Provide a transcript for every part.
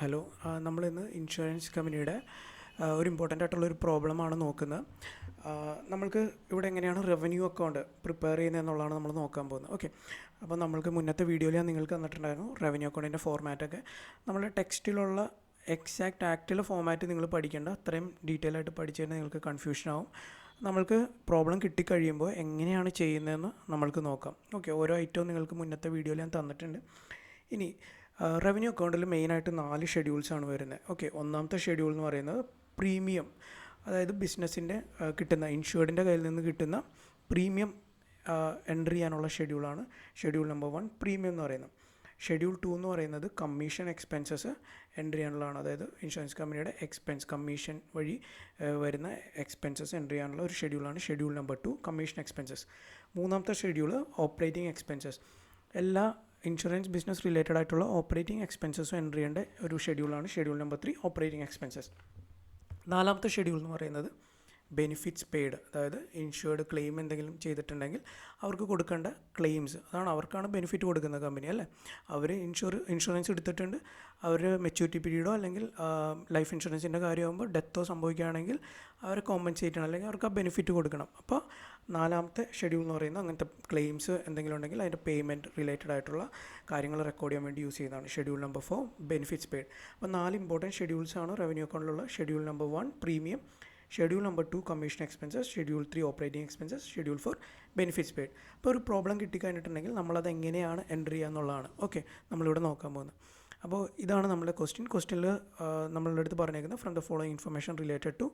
Hello, നമ്മളിന്ന് insurance കമ്പനിയുടെ ഒരു ഇമ്പോർട്ടൻ്റ് ആയിട്ടുള്ളൊരു പ്രോബ്ലമാണ് നോക്കുന്നത്. നമ്മൾക്ക് ഇവിടെ എങ്ങനെയാണ് റവന്യൂ അക്കൗണ്ട് പ്രിപ്പയർ ചെയ്യുന്നതെന്നുള്ളതാണ് നമ്മൾ നോക്കാൻ പോകുന്നത്. ഓക്കെ, അപ്പോൾ നമ്മൾക്ക് മുന്നത്തെ വീഡിയോയിൽ ഞാൻ നിങ്ങൾക്ക് തന്നിട്ടുണ്ടായിരുന്നു റവന്യൂ അക്കൗണ്ടിൻ്റെ ഫോർമാറ്റൊക്കെ. നമ്മുടെ ടെക്സ്റ്റിലുള്ള എക്സാക്റ്റ് ആക്റ്റിലെ ഫോർമാറ്റ് നിങ്ങൾ പഠിക്കേണ്ട, അത്രയും ഡീറ്റെയിൽ ആയിട്ട് പഠിച്ചു കഴിഞ്ഞാൽ നിങ്ങൾക്ക് കൺഫ്യൂഷൻ ആവും. നമ്മൾക്ക് പ്രോബ്ലം കിട്ടിക്കഴിയുമ്പോൾ എങ്ങനെയാണ് ചെയ്യുന്നതെന്ന് നമ്മൾക്ക് നോക്കാം. ഓക്കെ, ഓരോ ഐറ്റവും നിങ്ങൾക്ക് മുന്നത്തെ വീഡിയോയിൽ ഞാൻ തന്നിട്ടുണ്ട്. ഇനി റവന്യൂ അക്കൗണ്ടിൽ മെയിനായിട്ട് 4 ഷെഡ്യൂൾസാണ് വരുന്നത്. ഓക്കെ, ഒന്നാമത്തെ ഷെഡ്യൂൾ എന്ന് പറയുന്നത് പ്രീമിയം, അതായത് ബിസിനസ്സിൻ്റെ കിട്ടുന്ന ഇൻഷുർഡിൻ്റെ കയ്യിൽ നിന്ന് കിട്ടുന്ന പ്രീമിയം എൻട്രി ചെയ്യാനുള്ള ഷെഡ്യൂളാണ് ഷെഡ്യൂൾ നമ്പർ 1 പ്രീമിയം എന്ന് പറയുന്നത്. ഷെഡ്യൂൾ 2 എന്ന് പറയുന്നത് കമ്മീഷൻ എക്സ്പെൻസസ് എൻട്രി ചെയ്യാനുള്ളതാണ്, അതായത് ഇൻഷുറൻസ് കമ്പനിയുടെ കമ്മീഷൻ വഴി വരുന്ന എക്സ്പെൻസസ് എൻട്രി ചെയ്യാനുള്ള ഒരു ഷെഡ്യൂളാണ് ഷെഡ്യൂൾ നമ്പർ 2 കമ്മീഷൻ എക്സ്പെൻസസ്. മൂന്നാമത്തെ ഷെഡ്യൂൾ ഓപ്പറേറ്റിംഗ് എക്സ്പെൻസസ്, എല്ലാ ഇൻഷുറൻസ് ബിസിനസ് റിലേറ്റഡ് ആയിട്ടുള്ള ഓപ്പറേറ്റിംഗ് എക്സ്പെൻസസും എൻട്രി ചെയ്യേണ്ട ഒരു ഷെഡ്യൂളാണ് ഷെഡ്യൂൾ നമ്പർ 3 ഓപ്പറേറ്റിംഗ് എക്സ്പെൻസസ്. നാലാമത്തെ ഷെഡ്യൂൾ എന്ന് പറയുന്നത് ബെനിഫിറ്റ്സ് പെയ്ഡ്, അതായത് ഇൻഷുർഡ് ക്ലെയിം എന്തെങ്കിലും ചെയ്തിട്ടുണ്ടെങ്കിൽ അവർക്ക് കൊടുക്കേണ്ട ക്ലെയിംസ്, അതാണ് അവർക്കാണ് ബെനിഫിറ്റ് കൊടുക്കുന്ന കമ്പനി അല്ലേ. അവർ ഇൻഷുറൻസ് എടുത്തിട്ടുണ്ട്, അവർ മെച്യൂരിറ്റി പീരീഡോ അല്ലെങ്കിൽ ലൈഫ് ഇൻഷുറൻസിൻ്റെ കാര്യമാകുമ്പോൾ ഡെത്തോ സംഭവിക്കുകയാണെങ്കിൽ അവരെ കോമ്പൻസേറ്റ് ചെയ്യണം, അല്ലെങ്കിൽ അവർക്ക് ആ ബെനിഫിറ്റ് കൊടുക്കണം. അപ്പോൾ നാലാമത്തെ ഷെഡ്യൂൾ എന്ന് പറയുന്നത് അങ്ങനത്തെ ക്ലെയിംസ് എന്തെങ്കിലും ഉണ്ടെങ്കിൽ അതിൻ്റെ പേയ്മെൻറ്റ് റിലേറ്റഡ് ആയിട്ടുള്ള കാര്യങ്ങൾ റെക്കോർഡ് ചെയ്യാൻ വേണ്ടി യൂസ് ചെയ്യുന്നതാണ് ഷെഡ്യൂൾ നമ്പർ 4 ബെനിഫിറ്റ്സ് പെയ്ഡ്. അപ്പോൾ 4 ഇമ്പോർട്ടൻറ്റ് ഷെഡ്യൂൾസാണ് റവന്യൂ അക്കൗണ്ടിലുള്ള. Schedule number 1 premium, schedule number 2 commission expenses, schedule 3 operating expenses, schedule 4 benefits paid. അപ്പോൾ ഒരു പ്രോബ്ലം കിട്ടിക്കഴിഞ്ഞിട്ടുണ്ടെങ്കിൽ നമ്മളത് എങ്ങനെയാണ് എൻട്രി ചെയ്യുക എന്നുള്ളതാണ് ഓക്കെ നമ്മളിവിടെ നോക്കാൻ പോകുന്നത്. അപ്പോൾ ഇതാണ് നമ്മുടെ ക്വസ്റ്റ്യനിൽ നമ്മളുടെ അടുത്ത് പറഞ്ഞേക്കുന്നത് from the following information related to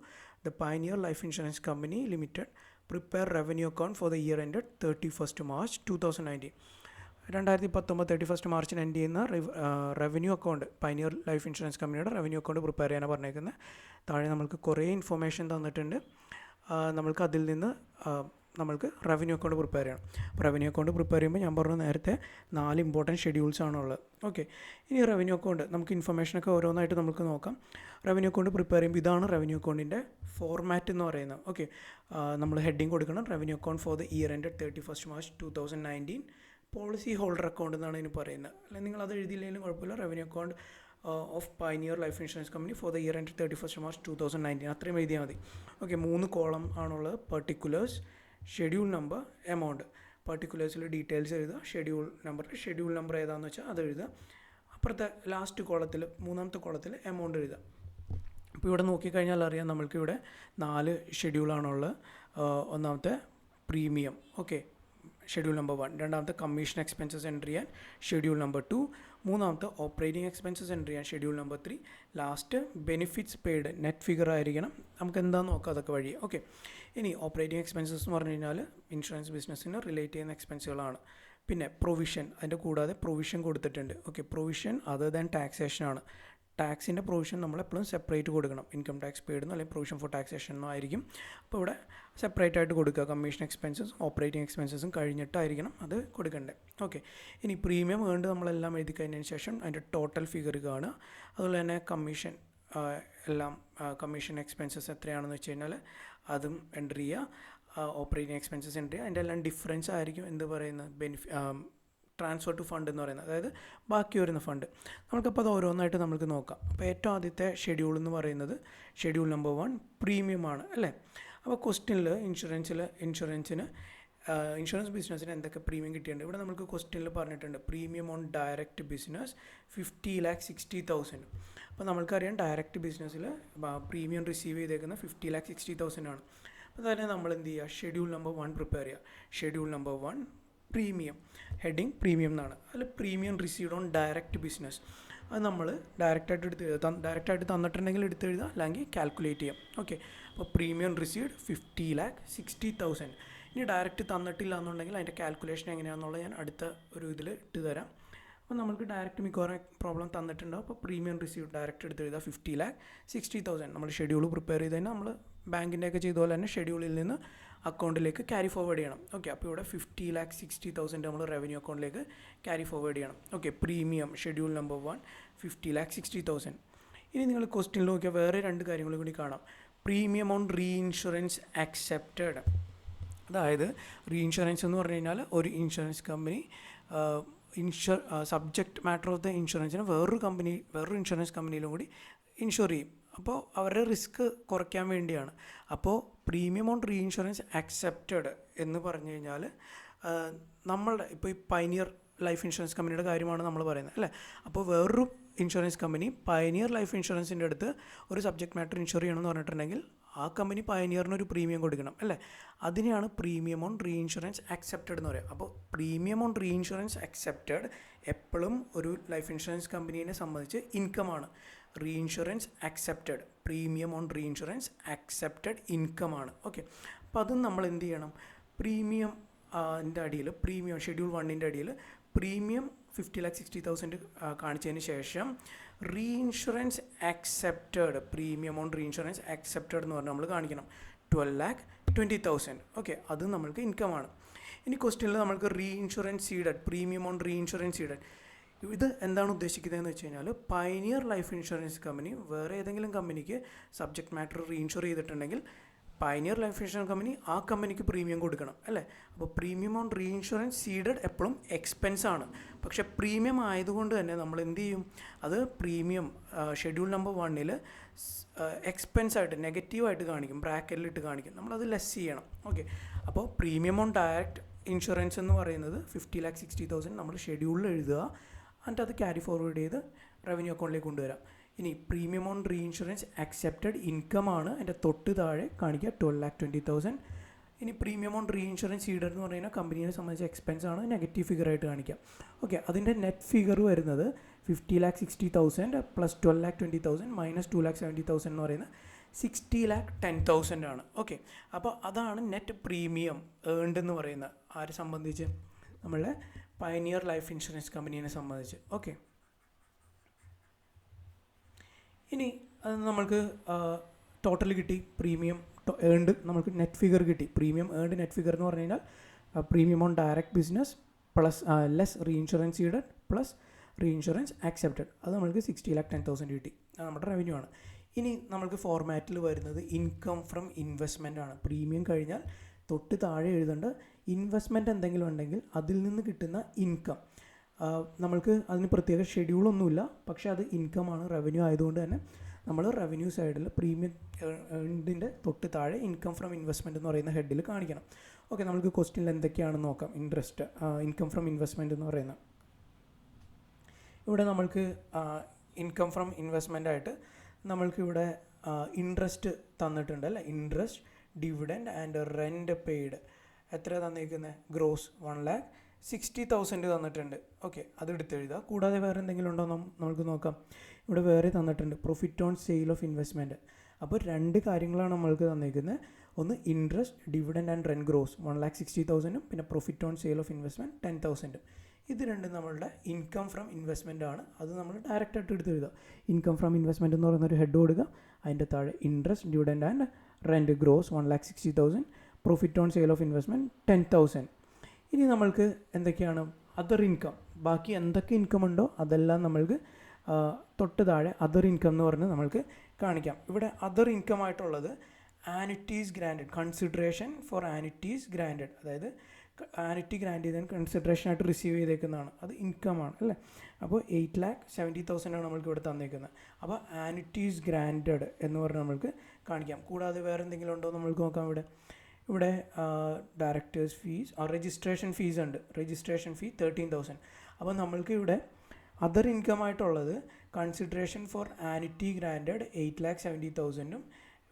the pioneer life insurance company limited prepare revenue account for the year ended 31st March 2019. 2019 31 മാർച്ചിന് എൻഡ് ചെയ്യുന്ന revenue account pioneer life insurance കമ്പനിയുടെ റവന്യൂ അക്കൗണ്ട് പ്രിപ്പയർ ചെയ്യാനാണ് പറഞ്ഞേക്കുന്നത്. താഴെ നമ്മൾക്ക് കുറേ ഇൻഫർമേഷൻ തന്നിട്ടുണ്ട്. നമ്മൾക്ക് അതിൽ നിന്ന് നമ്മൾക്ക് റവന്യൂ അക്കൗണ്ട് പ്രിപ്പയർ ചെയ്യണം. അപ്പോൾ റവന്യൂ അക്കൗണ്ട് പ്രിപ്പയർ ചെയ്യുമ്പോൾ ഞാൻ പറഞ്ഞു നേരത്തെ 4 ഇമ്പോർട്ടൻറ്റ് ഷെഡ്യൂൾസാണുള്ളത്. ഓക്കെ, ഇനി റവന്യൂ അക്കൗണ്ട് നമുക്ക് ഇൻഫർമേഷനൊക്കെ ഓരോന്നായിട്ട് നമുക്ക് നോക്കാം. റവന്യൂ അക്കൗണ്ട് പ്രിപ്പയർ ചെയ്യുമ്പോൾ ഇതാണ് റവന്യൂ അക്കൗണ്ടിൻ്റെ ഫോർമാറ്റ് എന്ന് പറയുന്നത്. ഓക്കെ, നമ്മൾ ഹെഡിങ് കൊടുക്കണം revenue account for the year ended 31st March 2019 policy holder account എന്നാണ് ഇതിന് പറയുന്നത്. അല്ലെങ്കിൽ നിങ്ങളത് എഴുതിയില്ലെങ്കിലും കുഴപ്പമില്ല. Revenue account of pioneer life insurance company for the year ended 31st March 2019 അത്രയും എഴുതിയാൽ മതി. ഓക്കെ, 3 കോളം ആണുള്ളത്. Particulars, schedule number, amount. പർട്ടിക്കുലേഴ്സിൽ ഡീറ്റെയിൽസ് എഴുതുക, ഷെഡ്യൂൾ നമ്പർ ഏതാണെന്ന് വെച്ചാൽ അത് എഴുതുക. അപ്പുറത്തെ ലാസ്റ്റ് കോളത്തിൽ 3ാമത്തെ കോളത്തിൽ എമൗണ്ട് എഴുതുക. അപ്പോൾ ഇവിടെ നോക്കിക്കഴിഞ്ഞാൽ അറിയാം നമ്മൾക്കിവിടെ 4 ഷെഡ്യൂളാണുള്ളത്. ഒന്നാമത്തെ പ്രീമിയം, ഓക്കെ, ഷെഡ്യൂൾ നമ്പർ 1. രണ്ടാമത്തെ കമ്മീഷൻ എക്സ്പെൻസസ് എൻട്രി ചെയ്യാൻ ഷെഡ്യൂൾ നമ്പർ 2. മൂന്നാമത്തെ ഓപ്പറേറ്റിംഗ് എക്സ്പെൻസസ് എൻട്രി ചെയ്യാൻ schedule number 3. Last benefits paid net figure ആയിരിക്കണം. നമുക്ക് എന്താണെന്ന് നോക്കാം അതൊക്കെ വഴി. ഓക്കെ, ഇനി ഓപ്പറേറ്റിംഗ് എക്സ്പെൻസസ് എന്ന് പറഞ്ഞു കഴിഞ്ഞാൽ ഇൻഷുറൻസ് ബിസിനസ്സിന് റിലേറ്റ് ചെയ്യുന്ന എക്സ്പെൻസുകളാണ്. പിന്നെ പ്രൊവിഷൻ, അതിൻ്റെ കൂടാതെ പ്രൊവിഷൻ കൊടുത്തിട്ടുണ്ട്. ഓക്കെ, പ്രൊവിഷൻ അതർ ദാൻ ടാക്സേഷനാണ്. ടാക്സിൻ്റെ പ്രൊവിഷൻ നമ്മളെപ്പോഴും സെപ്പറേറ്റ് കൊടുക്കണം. ഇൻകം ടാക്സ് പെയ്ഡെന്നോ അല്ലെങ്കിൽ പ്രൊവിഷൻ ഫോർ ടാക്സേഷൻ എന്നോ ആയിരിക്കും. അപ്പോൾ ഇവിടെ സെപ്പറേറ്റ് ആയിട്ട് കൊടുക്കുക. കമ്മീഷൻ എക്സ്പെൻസസ് ഓപ്പറേറ്റിംഗ് എക്സ്പെൻസസും കഴിഞ്ഞിട്ടായിരിക്കണം അത് കൊടുക്കേണ്ടത്. ഓക്കെ, ഇനി പ്രീമിയം വേണ്ട നമ്മളെല്ലാം എഴുതി കഴിഞ്ഞതിന് ശേഷം അതിൻ്റെ ടോട്ടൽ ഫിഗർ കാണുക. അതുപോലെ തന്നെ കമ്മീഷൻ എല്ലാം കമ്മീഷൻ എക്സ്പെൻസസ് എത്രയാണെന്ന് വെച്ച് കഴിഞ്ഞാൽ അതും എൻട്രി ചെയ്യുക. ഓപ്പറേറ്റിംഗ് എക്സ്പെൻസസ് എൻട്രി ചെയ്യുക. അതിൻ്റെ എല്ലാം ഡിഫറൻസ് ആയിരിക്കും എന്ത് പറയുന്നത് ട്രാൻസ്ഫർ ടു ഫണ്ട് എന്ന് പറയുന്നത്, അതായത് ബാക്കി വരുന്ന ഫണ്ട്. നമുക്കപ്പോൾ അത് ഓരോന്നായിട്ട് നമുക്ക് നോക്കാം. അപ്പോൾ ഏറ്റവും ആദ്യത്തെ ഷെഡ്യൂൾ എന്ന് പറയുന്നത് ഷെഡ്യൂൾ നമ്പർ 1 പ്രീമിയമാണ് അല്ലേ. അപ്പോൾ ക്വസ്റ്റ്യനിൽ ഇൻഷുറൻസ് ബിസിനസ്സിന് എന്തൊക്കെ പ്രീമിയം കിട്ടിയിട്ടുണ്ട് ഇവിടെ നമുക്ക് ക്വസ്റ്റ്യനിൽ പറഞ്ഞിട്ടുണ്ട്. Premium on direct business 50,60,000. അപ്പോൾ നമുക്കറിയാം ഡയറക്റ്റ് ബിസിനസ്സിൽ പ്രീമിയം റിസീവ് ചെയ്തേക്കുന്ന 50,60,000 ആണ്. അപ്പോൾ തന്നെ നമ്മൾ എന്ത് ചെയ്യുക, ഷെഡ്യൂൾ നമ്പർ 1 പ്രിപ്പയർ ചെയ്യുക. Schedule number 1 premium, heading premium എന്നാണ്. അതിൽ premium received on direct business അത് നമ്മൾ ഡയറക്റ്റായിട്ട് തന്നിട്ടുണ്ടെങ്കിൽ എടുത്ത് എഴുതുക, അല്ലെങ്കിൽ കാൽക്കുലേറ്റ് ചെയ്യാം. ഓക്കെ, അപ്പോൾ പ്രീമിയം റിസീവ്ഡ് 50,60,000. ഇനി ഡയറക്റ്റ് തന്നിട്ടില്ല എന്നുണ്ടെങ്കിൽ അതിൻ്റെ കാൽക്കുലേഷൻ എങ്ങനെയാണെന്നുള്ളത് ഞാൻ അടുത്ത ഒരു ഇതിൽ ഇട്ട് തരാം. അപ്പോൾ നമുക്ക് ഡയറക്റ്റ് മിക്കവാറും പ്രോബ്ലം തന്നിട്ടുണ്ടാവും. അപ്പോൾ പ്രീമിയം റിസീവ്ഡ് ഡയറക്റ്റ് എടുത്ത് എഴുതുക 50,60,000. നമ്മൾ ഷെഡ്യൂൾ പ്രിപ്പയർ ചെയ്ത് കഴിഞ്ഞാൽ നമ്മൾ ബാങ്കിൻ്റെയൊക്കെ ചെയ്ത പോലെ തന്നെ ഷെഡ്യൂളിൽ നിന്ന് അക്കൗണ്ടിലേക്ക് ക്യാരി ഫോർവേഡ് ചെയ്യണം. ഓക്കെ, അപ്പോൾ ഇവിടെ 50,60,000 നമ്മൾ റവന്യൂ അക്കൗണ്ടിലേക്ക് ക്യാരി ഫോർവേഡ് ചെയ്യണം. Okay, premium schedule number 1 50,60,000. ഇനി നിങ്ങൾ ക്വസ്റ്റ്യനിൽ നോക്കിയാൽ വേറെ 2 കാര്യങ്ങൾ കൂടി കാണാം. Premium on reinsurance accepted, അതായത് റീ ഇൻഷുറൻസ് എന്ന് പറഞ്ഞു കഴിഞ്ഞാൽ ഒരു insurance company subject matter of the ഇൻഷുറൻസിന് വേറൊരു ഇൻഷുറൻസ് കമ്പനിയിലും കൂടി ഇൻഷുർ ചെയ്യും. അപ്പോൾ അവരുടെ റിസ്ക് കുറയ്ക്കാൻ വേണ്ടിയാണ്. അപ്പോൾ premium on reinsurance accepted എന്ന് പറഞ്ഞു കഴിഞ്ഞാൽ നമ്മളുടെ ഇപ്പോൾ ഈ പൈനിയർ ലൈഫ് ഇൻഷുറൻസ് കമ്പനിയുടെ കാര്യമാണ് നമ്മൾ പറയുന്നത് അല്ലേ. അപ്പോൾ വേറൊരു ഇൻഷുറൻസ് കമ്പനി പയനിയർ ലൈഫ് ഇൻഷുറൻസിൻ്റെ അടുത്ത് ഒരു സബ്ജക്റ്റ് മാറ്റർ ഇൻഷുർ ചെയ്യണമെന്ന് പറഞ്ഞിട്ടുണ്ടെങ്കിൽ ആ കമ്പനി പയനിയറിന് ഒരു പ്രീമിയം കൊടുക്കണം അല്ലേ. അതിനെയാണ് premium on reinsurance accepted എന്ന് പറയുക. അപ്പോൾ premium on reinsurance accepted എപ്പോഴും ഒരു ലൈഫ് ഇൻഷുറൻസ് കമ്പനീനെ സംബന്ധിച്ച് ഇൻകമാണ്. Reinsurance accepted, premium on reinsurance accepted ഇൻകമാണ്. ഓക്കെ, അപ്പോൾ അതും നമ്മൾ എന്ത് ചെയ്യണം, പ്രീമിയം അടിയിൽ പ്രീമിയം ഷെഡ്യൂൾ 1 അടിയിൽ പ്രീമിയം 50,60,000 കാണിച്ചതിന് ശേഷം re insurance accepted, premium on reinsurance accepted എന്ന് പറഞ്ഞാൽ നമ്മൾ കാണിക്കണം 12,20,000. ഓക്കെ, അത് നമ്മൾക്ക് ഇൻകമാണ്. ഇനി ക്വസ്റ്റ്യനിൽ നമ്മൾക്ക് re insurance seeded, premium on reinsurance seeded, ഇത് എന്താണ് ഉദ്ദേശിക്കുന്നതെന്ന് വെച്ച് കഴിഞ്ഞാൽ പയനിയർ ലൈഫ് ഇൻഷുറൻസ് കമ്പനി വേറെ ഏതെങ്കിലും കമ്പനിക്ക് സബ്ജക്റ്റ് മാറ്റർ റീ ഇൻഷുർ ചെയ്തിട്ടുണ്ടെങ്കിൽ പയനിയർ ലൈഫ് ഇൻഷുറൻസ് കമ്പനി ആ കമ്പനിക്ക് പ്രീമിയം കൊടുക്കണം അല്ലേ. അപ്പോൾ premium on reinsurance seeded എപ്പോഴും എക്സ്പെൻസ് ആണ്. പക്ഷേ പ്രീമിയം ആയതുകൊണ്ട് തന്നെ നമ്മൾ എന്ത് ചെയ്യും, അത് പ്രീമിയം ഷെഡ്യൂൾ നമ്പർ 1 എക്സ്പെൻസ് ആയിട്ട് നെഗറ്റീവായിട്ട് കാണിക്കും, ബ്രാക്കറ്റിലിട്ട് കാണിക്കും, നമ്മളത് ലെസ് ചെയ്യണം. ഓക്കെ, അപ്പോൾ പ്രീമിയം ഓൺ ഡയറക്റ്റ് ഇൻഷുറൻസ് എന്ന് പറയുന്നത് 50,60,000 നമ്മൾ ഷെഡ്യൂളിൽ എഴുതുക, എന്നിട്ട് അത് ക്യാരി ഫോർവേഡ് ചെയ്ത് റവന്യൂ അക്കൗണ്ടിലേക്ക് കൊണ്ടുവരാം. ഇനി premium on reinsurance accepted income ആണ്, എൻ്റെ തൊട്ട് താഴെ കാണിക്കുക 12,20,000. ഇനി premium on re insurance cedar എന്ന് പറയുന്ന കമ്പനിയെ സംബന്ധിച്ച എക്സ്പെൻസ് ആണ്, നെഗറ്റീവ് ഫിഗർ ആയിട്ട് കാണിക്കാം. ഓക്കെ, അതിൻ്റെ നെറ്റ് ഫിഗർ വരുന്നത് 50,60,000 പ്ലസ് 12,20,000 മൈനസ് 2,70,000 എന്ന് പറയുന്നത് 60,10,000 ആണ്. ഓക്കെ, അപ്പോൾ അതാണ് നെറ്റ് പ്രീമിയം ഏൺഡ് എന്ന് പറയുന്നത് ആരെ സംബന്ധിച്ച്, നമ്മളെ പയനിയർ ലൈഫ് ഇൻഷുറൻസ് കമ്പനീനെ സംബന്ധിച്ച്. ഓക്കെ, ഇനി അത് നമ്മൾക്ക് ടോട്ടൽ കിട്ടി, പ്രീമിയം ഏൺഡ് നമുക്ക് നെറ്റ് ഫിഗർ കിട്ടി. പ്രീമിയം ഏൺഡ് നെറ്റ് ഫിഗർ എന്ന് പറഞ്ഞു കഴിഞ്ഞാൽ premium on direct business plus less re insurance seeded plus re insurance accepted, അത് നമുക്ക് 60,10,000 കിട്ടി. അത് നമ്മുടെ റവന്യൂ ആണ്. ഇനി നമ്മൾക്ക് ഫോർമാറ്റിൽ വരുന്നത് ഇൻകം ഫ്രം ഇൻവെസ്റ്റ്മെൻ്റ് ആണ്. പ്രീമിയം കഴിഞ്ഞാൽ തൊട്ട് താഴെ എഴുതേണ്ട ഇൻവെസ്റ്റ്മെൻറ്റ് എന്തെങ്കിലും ഉണ്ടെങ്കിൽ അതിൽ നിന്ന് കിട്ടുന്ന ഇൻകം. നമ്മൾക്ക് അതിന് പ്രത്യേക ഷെഡ്യൂളൊന്നുമില്ല, പക്ഷേ അത് ഇൻകമാണ്, റവന്യൂ ആയതുകൊണ്ട് തന്നെ നമ്മൾ റവന്യൂ സൈഡിൽ പ്രീമിയം ഏൺഡിൻ്റെ തൊട്ട് താഴെ ഇൻകം ഫ്രം ഇൻവെസ്റ്റ്മെൻറ്റ് എന്ന് പറയുന്ന ഹെഡിൽ കാണിക്കണം. ഓക്കെ, നമുക്ക് ക്വസ്റ്റ്യനിൽ എന്തൊക്കെയാണെന്ന് നോക്കാം. ഇൻകം ഫ്രം ഇൻവെസ്റ്റ്മെൻറ്റ് എന്ന് പറയുന്നത് ഇവിടെ നമ്മൾക്ക് ഇൻകം ഫ്രം ഇൻവെസ്റ്റ്മെൻ്റ് ആയിട്ട് നമ്മൾക്ക് ഇവിടെ ഇൻട്രസ്റ്റ് തന്നിട്ടുണ്ട് അല്ലേ. Interest, dividend and rent paid എത്ര തന്നിരിക്കുന്നത്, ഗ്രോസ് 1,60,000 തന്നിട്ടുണ്ട്. ഓക്കെ, അത് എടുത്തെഴുതുക. കൂടാതെ വേറെ എന്തെങ്കിലും ഉണ്ടോ നമുക്ക് നോക്കാം. ഇവിടെ വേറെ തന്നിട്ടുണ്ട് profit on sale of investment. അപ്പോൾ 2 കാര്യങ്ങളാണ് നമ്മൾക്ക് തന്നിരിക്കുന്നത്. ഒന്ന് interest, dividend and rent gross 1,60,000 പിന്നെ profit on sale of investment 10,000. ഇത് രണ്ടും നമ്മളുടെ ഇൻകം ഫ്രം ഇൻവെസ്റ്റ്മെൻ്റ് ആണ്. അത് നമ്മൾ ഡയറക്റ്റായിട്ട് എടുത്ത് എഴുതുക. ഇൻകം ഫ്രം ഇൻവെസ്റ്റ്മെൻറ്റ് എന്ന് പറയുന്ന ഒരു ഹെഡ് കൊടുക്കുക, അതിൻ്റെ താഴെ interest, dividend and rent gross 1,60,000, profit on sale of investment 10,000. ഇനി നമ്മൾക്ക് എന്തൊക്കെയാണ് അതർ ഇൻകം, ബാക്കി എന്തൊക്കെ ഇൻകം ഉണ്ടോ അതെല്ലാം നമ്മൾക്ക് തൊട്ട് താഴെ അതർ ഇൻകം എന്ന് പറഞ്ഞ് നമ്മൾക്ക് കാണിക്കാം. ഇവിടെ അതർ ഇൻകം ആയിട്ടുള്ളത് annuities granted, consideration four annuities granted, അതായത് ആനുറ്റി ഗ്രാൻറ്റ് ചെയ്തതിന് കൺസിഡറേഷൻ ആയിട്ട് റിസീവ് ചെയ്തേക്കുന്നതാണ്, അത് ഇൻകമാണ് അല്ലേ. അപ്പോൾ 8,70,000 ആണ് നമ്മൾക്ക് ഇവിടെ തന്നേക്കുന്നത്. അപ്പോൾ ആനുറ്റീസ് ഗ്രാൻറ്റഡ് എന്ന് പറഞ്ഞ് നമ്മൾക്ക് കാണിക്കാം. കൂടാതെ വേറെ എന്തെങ്കിലും ഉണ്ടോ നമ്മൾക്ക് നോക്കാം. ഇവിടെ ഡയറക്ടേഴ്സ് ഫീസ്, രജിസ്ട്രേഷൻ ഫീസ് ഉണ്ട്, രജിസ്ട്രേഷൻ ഫീ 13,000. അപ്പോൾ നമ്മൾക്ക് ഇവിടെ അതർ ഇൻകം ആയിട്ടുള്ളത് കൺസിഡറേഷൻ ഫോർ ആനുറ്റി ഗ്രാൻറ്റഡ് 8,70,000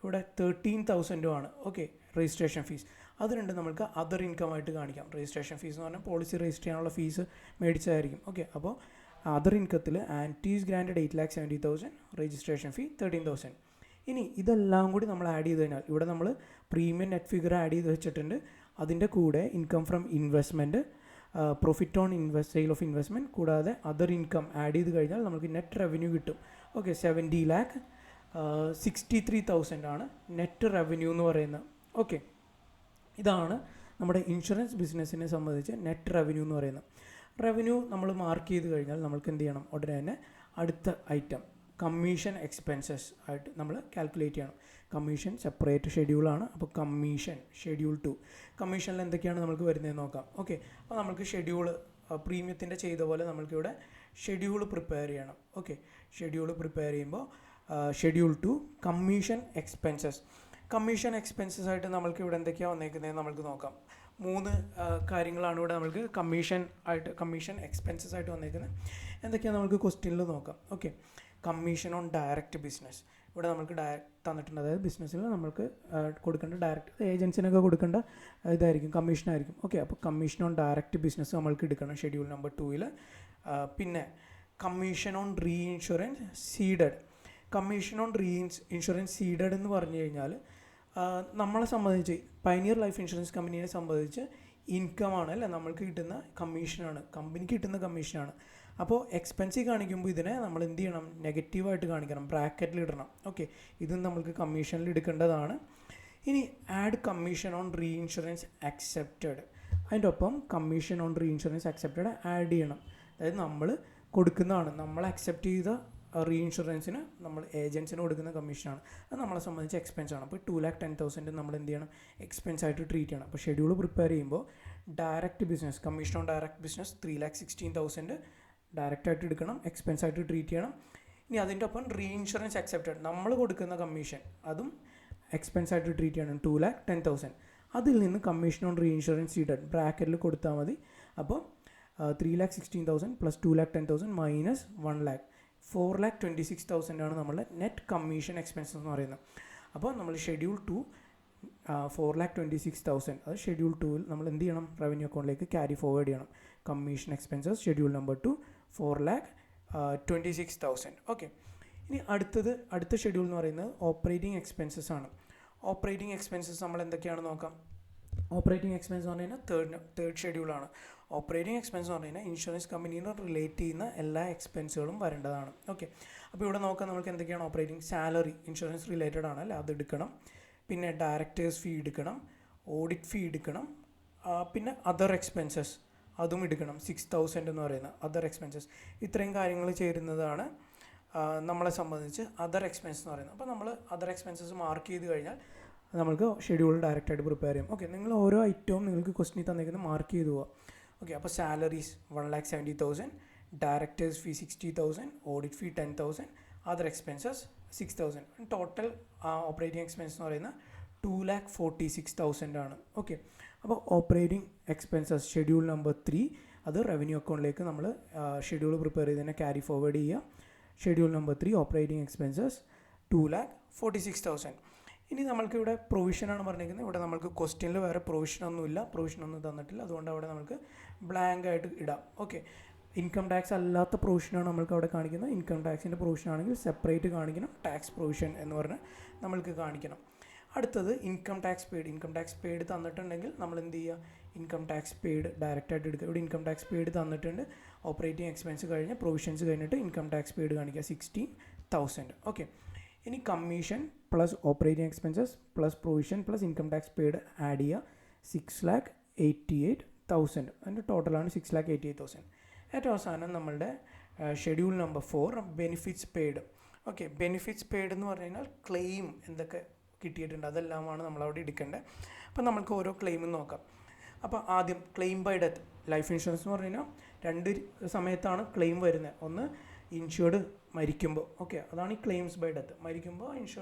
ഇവിടെ 13,000 ആണ്. ഓക്കെ, രജിസ്ട്രേഷൻ ഫീസ് അത് രണ്ടും നമുക്ക് അതർ ഇൻകം ആയിട്ട് കാണിക്കാം. രജിസ്ട്രേഷൻ ഫീസ് എന്ന് പറഞ്ഞാൽ പോളിസി രജിസ്റ്റർ ചെയ്യാനുള്ള ഫീസ് മേടിച്ചതായിരിക്കും. ഓക്കെ, അപ്പോൾ അതർ ഇൻകത്തിൽ ആനുറ്റീസ് ഗ്രാൻറ്റഡ് 8,70,000, രജിസ്ട്രേഷൻ ഫീ 13,000. ഇനി ഇതെല്ലാം കൂടി നമ്മൾ ആഡ് ചെയ്ത് കഴിഞ്ഞാൽ ഇവിടെ നമ്മൾ പ്രീമിയം നെറ്റ് ഫിഗർ ആഡ് ചെയ്ത് വെച്ചിട്ടുണ്ട്. അതിൻ്റെ കൂടെ income from investment, profit on sale of investment, കൂടാതെ അതർ ഇൻകം ആഡ് ചെയ്ത് കഴിഞ്ഞാൽ നമുക്ക് നെറ്റ് റവന്യൂ കിട്ടും. ഓക്കെ, 70,63,000 ആണ് നെറ്റ് റവന്യൂ എന്ന് പറയുന്നത്. ഓക്കെ, ഇതാണ് നമ്മുടെ ഇൻഷുറൻസ് ബിസിനസ്സിനെ സംബന്ധിച്ച് നെറ്റ് റവന്യൂ എന്ന് പറയുന്നത്. റവന്യൂ നമ്മൾ മാർക്ക് ചെയ്ത് കഴിഞ്ഞാൽ നമുക്ക് എന്ത് ചെയ്യണം, ഉടനെ തന്നെ അടുത്ത ഐറ്റം കമ്മീഷൻ എക്സ്പെൻസസ് ആയിട്ട് നമ്മൾ കാൽക്കുലേറ്റ് ചെയ്യണം. കമ്മീഷൻ സെപ്പറേറ്റ് ഷെഡ്യൂളാണ്. അപ്പോൾ കമ്മീഷൻ ഷെഡ്യൂൾ 2, കമ്മീഷനിൽ എന്തൊക്കെയാണ് നമുക്ക് വരുന്നതെന്ന് നോക്കാം. ഓക്കെ, അപ്പോൾ നമുക്ക് ഷെഡ്യൂൾ പ്രീമിയത്തിൻ്റെ ചെയ്ത പോലെ നമ്മൾക്കിവിടെ ഷെഡ്യൂൾ പ്രിപ്പയർ ചെയ്യണം. ഓക്കെ, ഷെഡ്യൂൾ പ്രിപ്പയർ ചെയ്യുമ്പോൾ schedule 2 commission expenses. Commission expenses ആയിട്ട് നമ്മൾക്ക് ഇവിടെ എന്തൊക്കെയാണ് വന്നേക്കുന്നത് നമ്മൾക്ക് നോക്കാം. 3 കാര്യങ്ങളാണ് ഇവിടെ നമ്മൾക്ക് കമ്മീഷൻ എക്സ്പെൻസസ് ആയിട്ട് വന്നേക്കുന്നത്. എന്തൊക്കെയാണ് നമുക്ക് ക്വസ്റ്റ്യനിൽ നോക്കാം. Okay, commission on direct business. ഇവിടെ നമുക്ക് തന്നിട്ടുണ്ട്, അതായത് ബിസിനസ്സിൽ നമ്മൾക്ക് കൊടുക്കേണ്ട ഡയറക്റ്റ് ഏജൻസിനൊക്കെ കൊടുക്കേണ്ട ഇതായിരിക്കും, കമ്മീഷനായിരിക്കും. ഓക്കെ, അപ്പോൾ കമ്മീഷൻ ഓൺ ഡയറക്റ്റ് ബിസിനസ് നമ്മൾക്ക് എടുക്കണം ഷെഡ്യൂൾ നമ്പർ 2. പിന്നെ commission on reinsurance seeded. Commission on reinsurance ceded എന്ന് പറഞ്ഞു കഴിഞ്ഞാൽ നമ്മളെ സംബന്ധിച്ച് പയനിയർ ലൈഫ് ഇൻഷുറൻസ് കമ്പനിയെ സംബന്ധിച്ച് ഇൻകമാണ് അല്ലേ, നമ്മൾക്ക് കിട്ടുന്ന കമ്മീഷനാണ്, കമ്പനിക്ക് കിട്ടുന്ന കമ്മീഷനാണ്. അപ്പോൾ എക്സ്പെൻസീവ് കാണിക്കുമ്പോൾ ഇതിനെ നമ്മൾ എന്ത് ചെയ്യണം, നെഗറ്റീവായിട്ട് കാണിക്കണം, ബ്രാക്കറ്റിൽ ഇടണം. ഓക്കെ, ഇതും നമ്മൾക്ക് കമ്മീഷനിൽ എടുക്കേണ്ടതാണ്. ഇനി add commission on reinsurance accepted. അതിൻ്റെ ഒപ്പം commission on reinsurance accepted add ചെയ്യണം. അതായത് നമ്മൾ കൊടുക്കുന്നതാണ്, നമ്മൾ അക്സെപ്റ്റ് ചെയ്ത റീ ഇൻഷുറൻസിന് നമ്മൾ ഏജൻസിന് കൊടുക്കുന്ന കമ്മീഷനാണ്. അത് നമ്മളെ സംബന്ധിച്ച് എക്സ്പെൻസാണ്. അപ്പോൾ 2,10,000 നമ്മൾ എന്ത് ചെയ്യണം, എക്സ്പെൻസ് ആയിട്ട് ട്രീറ്റ് ചെയ്യണം. അപ്പോൾ ഷെഡ്യൂൾ പ്രിപ്പയർ ചെയ്യുമ്പോൾ direct business, commission on direct business 3,16,000 ഡയറക്റ്റായിട്ട് എടുക്കണം, എക്സ്പെൻസ് ആയിട്ട് ട്രീറ്റ് ചെയ്യണം. ഇനി അതിൻ്റെ ഒപ്പം റീ ഇൻഷുറൻസ് അക്സെപ്റ്റഡ്, നമ്മൾ കൊടുക്കുന്ന കമ്മീഷൻ അതും എക്സ്പെൻസ് ആയിട്ട് ട്രീറ്റ് ചെയ്യണം, 2,10,000. അതിൽ നിന്ന് commission on reinsurance seeded ബ്രാക്കറ്റിൽ കൊടുത്താൽ മതി. അപ്പോൾ 3,16,000 പ്ലസ് 2,10,000 മൈനസ് 1,00,000, 4,26,000 ആണ് നമ്മളുടെ നെറ്റ് കമ്മീഷൻ എക്സ്പെൻസസ് എന്ന് പറയുന്നത്. അപ്പോൾ നമ്മൾ ഷെഡ്യൂൾ 2 4,26,000 അത് ഷെഡ്യൂൾ 2-ൽ നമ്മൾ എന്ത് ചെയ്യണം, റവന്യൂ അക്കൗണ്ടിലേക്ക് ക്യാരി ഫോർവേഡ് ചെയ്യണം. Commission expenses schedule number 2 4,26,000. Okay, ഇനി അടുത്ത ഷെഡ്യൂൾ എന്ന് പറയുന്നത് ഓപ്പറേറ്റിംഗ് എക്സ്പെൻസസ് ആണ്. ഓപ്പറേറ്റിംഗ് എക്സ്പെൻസസ് നമ്മൾ എന്തൊക്കെയാണ് നോക്കാം. ഓപ്പറേറ്റിംഗ് എക്സ്പെൻസ് എന്ന് പറഞ്ഞു കഴിഞ്ഞാൽ തേർഡ് ഷെഡ്യൂളാണ്. ഓപ്പറേറ്റിംഗ് എക്സ്പെൻസ് എന്ന് പറഞ്ഞു കഴിഞ്ഞാൽ ഇൻഷുറൻസ് കമ്പനീനെ റിലേറ്റ് ചെയ്യുന്ന എല്ലാ എക്സ്പെൻസുകളും വരേണ്ടതാണ്. ഓക്കെ, അപ്പോൾ ഇവിടെ നോക്കാം നമുക്ക് എന്തൊക്കെയാണ് ഓപ്പറേറ്റിംഗ്. സാലറി ഇൻഷുറൻസ് റിലേറ്റഡ് ആണ് അല്ലേ, അത് എടുക്കണം. പിന്നെ ഡയറക്ടേഴ്സ് ഫീ എടുക്കണം, ഓഡിറ്റ് ഫീ എടുക്കണം, പിന്നെ അതർ എക്സ്പെൻസസ് അതും എടുക്കണം. 6,000 എന്ന് പറയുന്ന അതർ എക്സ്പെൻസസ്. ഇത്രയും കാര്യങ്ങൾ ചേരുന്നതാണ് നമ്മളെ സംബന്ധിച്ച് അതർ എക്സ്പെൻസ് എന്ന് പറയുന്നത്. അപ്പോൾ നമ്മൾ അതർ എക്സ്പെൻസസ് മാർക്ക് ചെയ്ത് കഴിഞ്ഞാൽ നമുക്ക് ഷെഡ്യൂൾ ഡയറക്റ്റായിട്ട് പ്രിപ്പയർ ചെയ്യും. ഓക്കെ, നിങ്ങൾ ഓരോ ഐറ്റവും നിങ്ങൾക്ക് ക്വസ്റ്റിനിൽ തന്നിരിക്കുന്നത് മാർക്ക് ചെയ്ത് പോവുക. ഓക്കെ, അപ്പോൾ സാലറീസ് 1,70,000, ഡയറക്ടേഴ്സ് ഫീ 60,000, audit fee 10,000, other expenses 6,000. Total operating expense എന്ന് പറയുന്നത് 2,46,000 ആണ്. ഓക്കെ, അപ്പോൾ ഓപ്പറേറ്റിംഗ് എക്സ്പെൻസസ് ഷെഡ്യൂൾ നമ്പർ 3 അത് റവന്യൂ അക്കൗണ്ടിലേക്ക് നമ്മൾ ഷെഡ്യൂൾ പ്രിപ്പയർ ചെയ്ത് തന്നെ ക്യാരി ഫോർവേഡ് ചെയ്യുക. Schedule number 3 operating expenses 2,46,000. ഇനി നമ്മൾക്ക് ഇവിടെ പ്രൊവിഷനാണ് പറഞ്ഞിരിക്കുന്നത്. ഇവിടെ നമുക്ക് ക്വസ്റ്റ്യനിൽ വേറെ പ്രൊവിഷനൊന്നും തന്നിട്ടില്ല, അതുകൊണ്ട് അവിടെ നമുക്ക് ബ്ലാങ്ക് ആയിട്ട് ഇടാം. ഓക്കെ, ഇൻകം ടാക്സ് അല്ലാത്ത പ്രൊവിഷനാണ് നമ്മൾക്ക് അവിടെ കാണിക്കുന്നത്. ഇൻകം ടാക്സിൻ്റെ പ്രൊവിഷൻ ആണെങ്കിൽ സെപ്പറേറ്റ് കാണിക്കണം, ടാക്സ് പ്രൊവിഷൻ എന്ന് പറഞ്ഞ് നമ്മൾക്ക് കാണിക്കണം. അടുത്തത് ഇൻകം ടാക്സ് പെയ്ഡ് തന്നിട്ടുണ്ടെങ്കിൽ നമ്മൾ എന്ത് ചെയ്യുക, ഇൻകം ടാക്സ് പെയ്ഡ് ഡയറക്റ്റായിട്ട് എടുക്കുക. ഇവിടെ ഇൻകം ടാക്സ് പെയ്ഡ് തന്നിട്ടുണ്ട്, ഓപ്പറേറ്റിംഗ് എക്സ്പെൻസ് കഴിഞ്ഞ് പ്രൊവിഷൻസ് കഴിഞ്ഞിട്ട് ഇൻകം ടാക്സ് പെയ്ഡ് കാണിക്കുക 16,000. ഓക്കെ, ഇനി commission plus operating expenses plus provision plus income tax paid add ചെയ്യുക 6,88,000. അതിൻ്റെ ടോട്ടലാണ് 6,88,000. ഏറ്റവും അവസാനം നമ്മളുടെ schedule number 4 benefits paid. Okay, benefits paid എന്ന് പറഞ്ഞു കഴിഞ്ഞാൽ ക്ലെയിം എന്തൊക്കെ കിട്ടിയിട്ടുണ്ട് അതെല്ലാമാണ് നമ്മളവിടെ എടുക്കേണ്ടത്. അപ്പോൾ നമുക്ക് ഓരോ ക്ലെയിമും നോക്കാം. അപ്പോൾ ആദ്യം claim by death. Life insurance എന്ന് പറഞ്ഞു കഴിഞ്ഞാൽ 2 സമയത്താണ് ക്ലെയിം വരുന്നത്. ഒന്ന് ഇൻഷുർഡ് മരിക്കുമ്പോൾ, ഓക്കെ, അതാണ് ഈ ക്ലെയിംസ് ബൈ ഡെത്ത്. മരിക്കുമ്പോൾ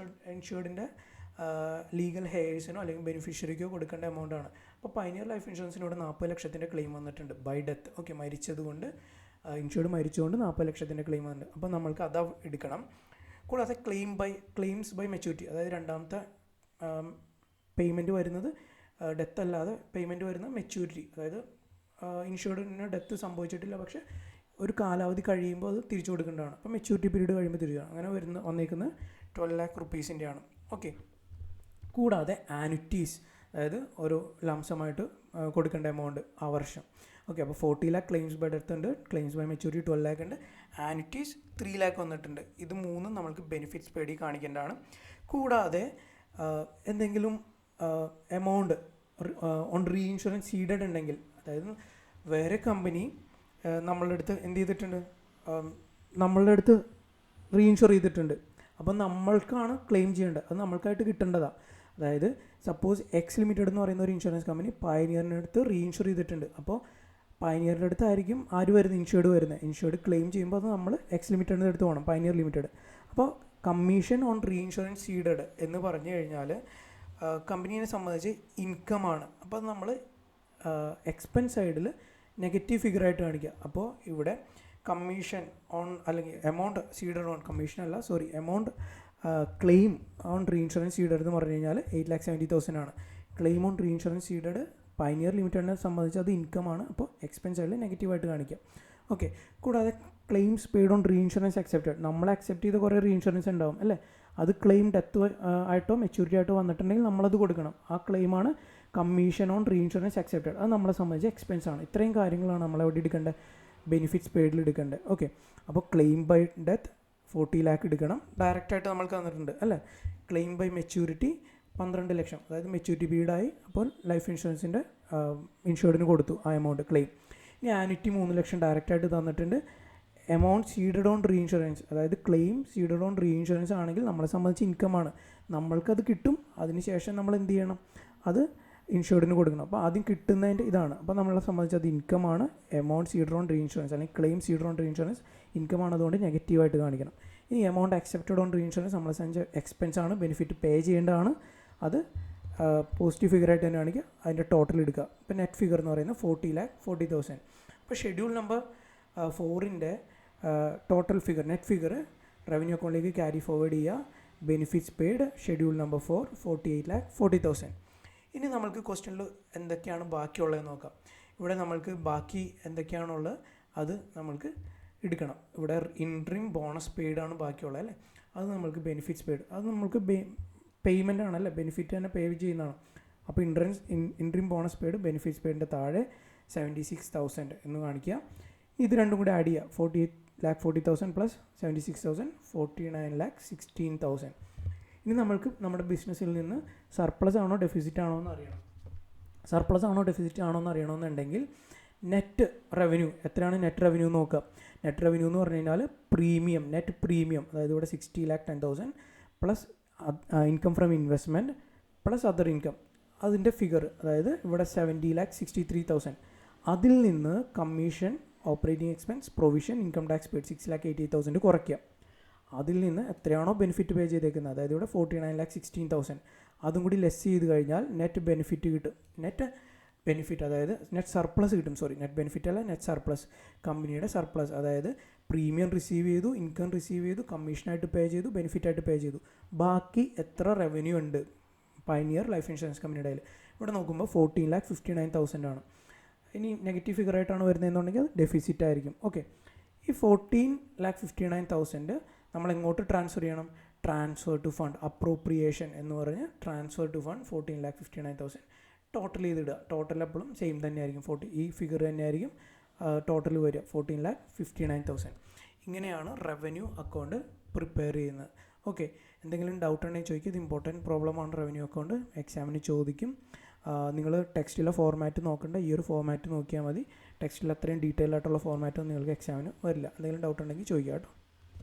ഇൻഷുർഡിൻ്റെ ലീഗൽ ഹെയേഴ്സിനോ അല്ലെങ്കിൽ ബെനിഫിഷ്യറിക്കോ കൊടുക്കേണ്ട എമൗണ്ട് ആണ്. അപ്പോൾ പയനിയർ ലൈഫ് ഇൻഷുറൻസിനോട് 40 ലക്ഷത്തിൻ്റെ ക്ലെയിം വന്നിട്ടുണ്ട് ബൈ ഡെത്ത്. ഓക്കെ, മരിച്ചതുകൊണ്ട് ഇൻഷുർഡ് മരിച്ചുകൊണ്ട് 40 ലക്ഷത്തിൻ്റെ ക്ലെയിം വന്നിട്ടുണ്ട്. അപ്പോൾ നമ്മൾക്ക് അത് എടുക്കണം. കൂടാതെ ക്ലെയിംസ് ബൈ മെച്യൂരിറ്റി, അതായത് രണ്ടാമത്തെ പേയ്മെൻറ്റ് വരുന്നത് ഡെത്ത് അല്ലാതെ പേയ്മെൻറ്റ് വരുന്ന മെച്യൂരിറ്റി, അതായത് ഇൻഷുർഡിന് ഡെത്ത് സംഭവിച്ചിട്ടില്ല പക്ഷേ ഒരു കാലാവധി കഴിയുമ്പോൾ അത് തിരിച്ചു കൊടുക്കേണ്ടതാണ്. അപ്പോൾ മെച്യൂരിറ്റി പീരീഡ് കഴിയുമ്പോൾ തിരിച്ചു അങ്ങനെ വന്നേക്കുന്നത് 12 lakh റുപ്പീസിൻ്റെയാണ്. ഓക്കെ, കൂടാതെ ആനുറ്റീസ്, അതായത് ഒരു ലംസമായിട്ട് കൊടുക്കേണ്ട എമൗണ്ട് ആ വർഷം. ഓക്കെ, അപ്പോൾ 40 lakh ക്ലെയിംസ് ബൈ ഡെത്ത് ഉണ്ട്, ക്ലെയിംസ് ബൈ മെച്യൂരിറ്റി 12 lakh ഉണ്ട്, ആനുറ്റീസ് 3 lakh വന്നിട്ടുണ്ട്. ഇത് മൂന്നും നമ്മൾക്ക് ബെനിഫിറ്റ്സ് പേടി കാണിക്കേണ്ടതാണ്. കൂടാതെ എന്തെങ്കിലും amount on reinsurance seeded ഉണ്ടെങ്കിൽ, അതായത് വേറെ കമ്പനി നമ്മളുടെ അടുത്ത് എന്ത് ചെയ്തിട്ടുണ്ട്, നമ്മളുടെ അടുത്ത് റീ ഇൻഷുർ ചെയ്തിട്ടുണ്ട്. അപ്പം നമ്മൾക്കാണ് ക്ലെയിം ചെയ്യേണ്ടത്, അത് നമ്മൾക്കായിട്ട് കിട്ടേണ്ടതാണ്. അതായത് സപ്പോസ് എക്സ് ലിമിറ്റഡ് എന്ന് പറയുന്ന ഒരു ഇൻഷുറൻസ് കമ്പനി പയനിയറിൻ്റെ അടുത്ത് റീ ഇൻഷുർ ചെയ്തിട്ടുണ്ട്. അപ്പോൾ പയനിയറിൻ്റെ അടുത്തായിരിക്കും ആര് വരുന്നത്, ഇൻഷുർഡ് വരുന്നത്. ഇൻഷുർഡ് ക്ലെയിം ചെയ്യുമ്പോൾ അത് നമ്മൾ എക്സ് ലിമിറ്റഡിൻ്റെ അടുത്ത് പോകണം, പയനിയർ ലിമിറ്റഡ്. അപ്പോൾ commission on reinsurance ceded എന്ന് പറഞ്ഞു കഴിഞ്ഞാൽ കമ്പനീനെ സംബന്ധിച്ച് ഇൻകമാണ്. അപ്പോൾ അത് നമ്മൾ എക്സ്പെൻസ് സൈഡിൽ നെഗറ്റീവ് ഫിഗറായിട്ട് കാണിക്കുക. അപ്പോൾ ഇവിടെ കമ്മീഷൻ ഓൺ അല്ലെങ്കിൽ എമൗണ്ട് സീഡഡ് ഓൺ, കമ്മീഷൻ അല്ല sorry, amount claim on reinsurance ceded എന്ന് പറഞ്ഞു കഴിഞ്ഞാൽ 8,70,000 ആണ്. Claim on reinsurance ceded pioneer ലിമിറ്റഡിനെ സംബന്ധിച്ച് അത് ഇൻകമാണ്. അപ്പോൾ എക്സ്പെൻസ് സൈഡിൽ നെഗറ്റീവായിട്ട് കാണിക്കുക. ഓക്കെ. കൂടാതെ claims paid on reinsurance accepted, നമ്മൾ അക്സെപ്റ്റ് ചെയ്ത കുറേ റീ ഇൻഷുറൻസ് ഉണ്ടാവും അല്ലേ, അത് ക്ലെയിം ഡെത്ത് ആയിട്ടോ മെച്യൂരിറ്റി ആയിട്ടോ വന്നിട്ടുണ്ടെങ്കിൽ നമ്മളത് കൊടുക്കണം. ആ ക്ലെയിമാണ് commission on reinsurance accepted. അത് നമ്മളെ സംബന്ധിച്ച് എക്സ്പെൻസ് ആണ്. ഇത്രയും കാര്യങ്ങളാണ് നമ്മളെവിടെ എടുക്കേണ്ടത്, ബെനിഫിറ്റ്സ് പെയ്ഡിൽ എടുക്കേണ്ടത്. ഓക്കെ. അപ്പോൾ ക്ലെയിം ബൈ ഡെത്ത് 40 lakh എടുക്കണം, ഡയറക്റ്റായിട്ട് നമ്മൾക്ക് തന്നിട്ടുണ്ട് അല്ലേ. ക്ലെയിം ബൈ മെച്യൂരിറ്റി 12 ലക്ഷം, അതായത് മെച്യൂരിറ്റി പീരീഡായി, അപ്പോൾ ലൈഫ് ഇൻഷുറൻസിൻ്റെ ഇൻഷുർഡിന് കൊടുത്തു ആ എമൗണ്ട് ക്ലെയിം. ഇനി ആനുറ്റി 3 ലക്ഷം ഡയറക്റ്റായിട്ട് തന്നിട്ടുണ്ട്. Amount ceded on reinsurance, അതായത് claim ceded on reinsurance ആണെങ്കിൽ നമ്മളെ സംബന്ധിച്ച് ഇൻകമാണ്, നമ്മൾക്കത് കിട്ടും. അതിനുശേഷം നമ്മൾ എന്ത് ചെയ്യണം, അത് ഇൻഷുർഡിന് കൊടുക്കണം. അപ്പോൾ ആദ്യം കിട്ടുന്നതിൻ്റെ ഇതാണ്. അപ്പോൾ നമ്മളെ സംബന്ധിച്ച് അത് ഇൻകമാണ്. Amount ceded on reinsurance അല്ലെങ്കിൽ claim ceded on reinsurance ഇൻകമാണ്, അതുകൊണ്ട് നെഗറ്റീവായിട്ട് കാണിക്കണം. ഇനി amount accepted on reinsurance നമ്മളെ സംബന്ധിച്ച് എക്സ്പെൻസ് ആണ്, ബെനിഫിറ്റ് പേ ചെയ്യേണ്ടതാണ്. അത് പോസിറ്റീവ് ഫിഗറായിട്ട് തന്നെ കാണിക്കുക, അതിൻ്റെ ടോട്ടൽ എടുക്കുക. ഇപ്പോൾ നെറ്റ് ഫിഗർ എന്ന് പറയുന്നത് 40,40,000. അപ്പോൾ ഷെഡ്യൂൾ നമ്പർ 4ൻ്റെ total figure, net figure revenue അക്കൗണ്ടിലേക്ക് ക്യാരി ഫോർവേഡ് ചെയ്യുക. Benefits paid schedule number 4 48,40,000. ഇനി നമ്മൾക്ക് ക്വസ്റ്റ്യനിൽ എന്തൊക്കെയാണ് ബാക്കിയുള്ളതെന്ന് നോക്കാം. ഇവിടെ നമ്മൾക്ക് ബാക്കി എന്തൊക്കെയാണുള്ളത് അത് നമ്മൾക്ക് എടുക്കണം. ഇവിടെ ഇൻട്രീം ബോണസ് പെയ്ഡ് ആണ് ബാക്കിയുള്ളത് അല്ലേ, അത് നമ്മൾക്ക് ബെനിഫിറ്റ്സ് പെയ്ഡ്, അത് നമ്മൾക്ക് പേയ്മെൻ്റ് ആണല്ലേ, ബെനിഫിറ്റ് തന്നെ പേ ചെയ്യുന്നതാണ്. അപ്പോൾ ഇൻട്രീം ബോണസ് പെയ്ഡ് ബെനിഫിറ്റ്സ് പെയ്ഡിൻ്റെ താഴെ 76,000 എന്ന് കാണിക്കുക. ഇത് രണ്ടും കൂടി ആഡ് ചെയ്യുക. 48,40,000 പ്ലസ് 76,000 49,16,000. ഇനി നമ്മൾക്ക് നമ്മുടെ ബിസിനസ്സിൽ നിന്ന് സർപ്ലസ് ആണോ ഡെഫിസിറ്റ് ആണോ എന്ന് അറിയണം. സർപ്ലസ് ആണോ ഡെഫിസിറ്റ് ആണോ എന്ന് അറിയണമെന്നുണ്ടെങ്കിൽ നെറ്റ് റവന്യൂ എത്രയാണ്, നെറ്റ് റവന്യൂ നോക്കുക. നെറ്റ് റവന്യൂ എന്ന് പറഞ്ഞു കഴിഞ്ഞാൽ പ്രീമിയം, നെറ്റ് പ്രീമിയം, അതായത് ഇവിടെ 60,10,000 plus income from investment plus other income, അതിൻ്റെ ഫിഗർ, അതായത് ഇവിടെ 70,63,000. അതിൽ നിന്ന് commission, operating expense, provision, income tax paid 6,80,000 കുറയ്ക്കുക. അതിൽ നിന്ന് എത്രയാണോ ബെനിഫിറ്റ് പേ ചെയ്തേക്കുന്നത്, അതായത് ഇവിടെ 49,16,000, അതും കൂടി ലെസ് ചെയ്ത് കഴിഞ്ഞാൽ നെറ്റ് ബെനിഫിറ്റ് കിട്ടും. നെറ്റ് ബെനിഫിറ്റ് അതായത് നെറ്റ് സർപ്ലസ് കിട്ടും. നെറ്റ് ബെനിഫിറ്റ് അല്ല, നെറ്റ് സർപ്ലസ്, കമ്പനിയുടെ സർപ്ലസ്, അതായത് പ്രീമിയം റിസീവ് ചെയ്തു, ഇൻകം റിസീവ് ചെയ്തു, കമ്മീഷനായിട്ട് പേ ചെയ്തു, ബെനിഫിറ്റായിട്ട് പേ ചെയ്തു, ബാക്കി എത്ര റവന്യൂ ഉണ്ട് പയനിയർ ലൈഫ് ഇൻഷുറൻസ് കമ്പനിയുടെ കയ്യിൽ. ഇവിടെ നോക്കുമ്പോൾ 14,59,000 ആണ്. ഇനി നെഗറ്റീവ് ഫിഗറായിട്ടാണ് വരുന്നതെന്നുണ്ടെങ്കിൽ അത് ഡെഫിസിറ്റ് ആയിരിക്കും. ഓക്കെ. ഈ 14,59,000 നമ്മൾ എങ്ങോട്ട് ട്രാൻസ്ഫർ ചെയ്യണം, ട്രാൻസ്ഫർ ടു ഫണ്ട്, അപ്രോപ്രിയേഷൻ എന്ന് പറഞ്ഞ് ട്രാൻസ്ഫർ ടു ഫണ്ട് 14,59,000 ടോട്ടൽ ചെയ്തിടുക. ടോട്ടൽ എപ്പോഴും സെയിം തന്നെയായിരിക്കും, ഈ ഫിഗർ തന്നെയായിരിക്കും ടോട്ടൽ വരിക 14,59,000. ഇങ്ങനെയാണ് റവന്യൂ അക്കൗണ്ട് പ്രിപ്പയർ ചെയ്യുന്നത്. ഓക്കെ. എന്തെങ്കിലും ഡൗട്ട് ഉണ്ടെങ്കിൽ ചോദിക്കും. ഇത് ഇമ്പോർട്ടൻറ്റ് പ്രോബ്ലമാണ് റവന്യൂ അക്കൗണ്ട്, എക്സാമിന് ചോദിക്കും. നിങ്ങൾ ടെക്സ്റ്റിലെ ഫോർമാറ്റ് നോക്കേണ്ട, ഈ ഒരു ഫോർമാറ്റ് നോക്കിയാൽ മതി. ടെക്സ്റ്റിൽ അത്രയും ഡീറ്റെയിൽ ആയിട്ടുള്ള ഫോർമാറ്റൊന്നും നിങ്ങൾക്ക് എക്സാമിന് വരില്ല. എന്തെങ്കിലും ഡൗട്ട് ഉണ്ടെങ്കിൽ ചോദിക്കാം കേട്ടോ.